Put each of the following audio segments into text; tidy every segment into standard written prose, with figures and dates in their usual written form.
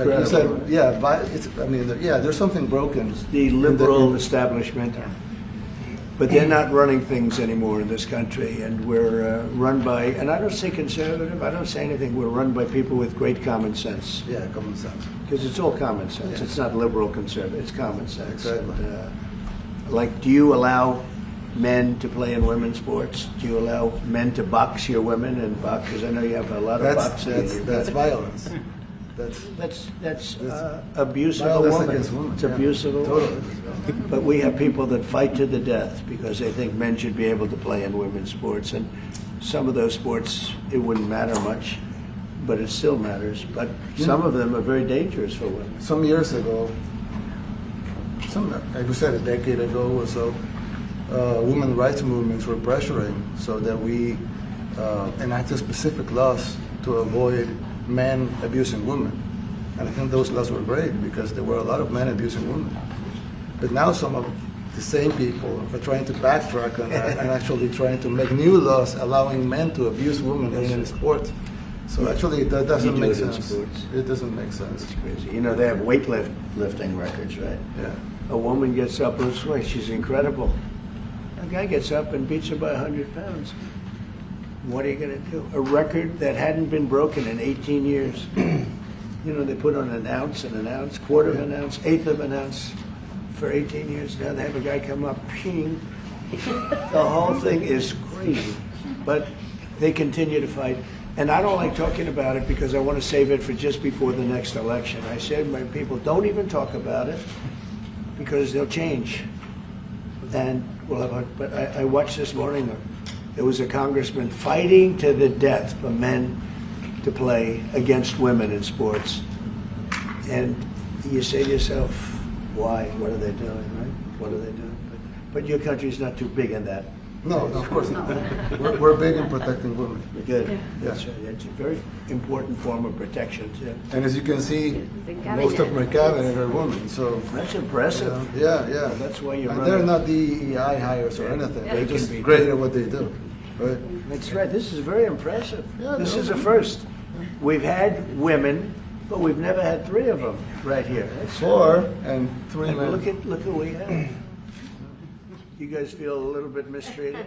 like you said, yeah, I mean, there's something broken. The liberal establishment, but they're not running things anymore in this country, and we're run by, and I don't say conservative, I don't say anything, we're run by people with great common sense. Yeah, common sense. Because it's all common sense. Yeah. It's not liberal conservative, it's common sense. Exactly. And, like, do you allow men to play in women's sports? Do you allow men to box your women and box? Because I know you have a lot of boxing. That's violence. That's abuse of a violence woman. against women. It's abuse of a woman. Totally. But we have people that fight to the death because they think men should be able to play in women's sports. And some of those sports, it wouldn't matter much, but it still matters. But some of them are very dangerous for women. Some years ago, like you said, a decade ago or so, women rights movements were pressuring so that we enacted specific laws to avoid men abusing women. And I think those laws were great because there were a lot of men abusing women. But now some of the same people are trying to backtrack on that and actually trying to make new laws allowing men to abuse women in sports. So actually that doesn't make sense. It doesn't make sense. It's crazy. You know, they have weightlifting records, right? Yeah. A woman gets up and swings. She's incredible. A guy gets up and beats her by 100 pounds. What are you going to do? A record that hadn't been broken in 18 years. You know, they put on an ounce, quarter of an ounce, eighth of an ounce for 18 years. Now they have a guy come up, ping. The whole thing is crazy. But they continue to fight. And I don't like talking about it because I want to save it for just before the next election. I said to my people, don't even talk about it because they'll change. And but I watched this morning, there was a congressman fighting to the death for men to play against women in sports. And you say to yourself, why? What are they doing, right? What are they doing? But your country's not too big in that. No, of course not. We're big in protecting women. Good. Yeah. That's right. It's a very important form of protection, too. And as you can see, most of my cabinet are women. So That's impressive. yeah. That's why you're And running. they're not DEI hires or anything. Yeah. They're They just can be great at what they do. Right? That's right. This is very impressive. Yeah, This no. is a first. We've had women, but we've never had three of them right here. That's 4 and 3 And men. look who we have. You guys feel a little bit mistreated?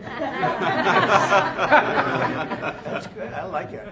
That's good. I like it.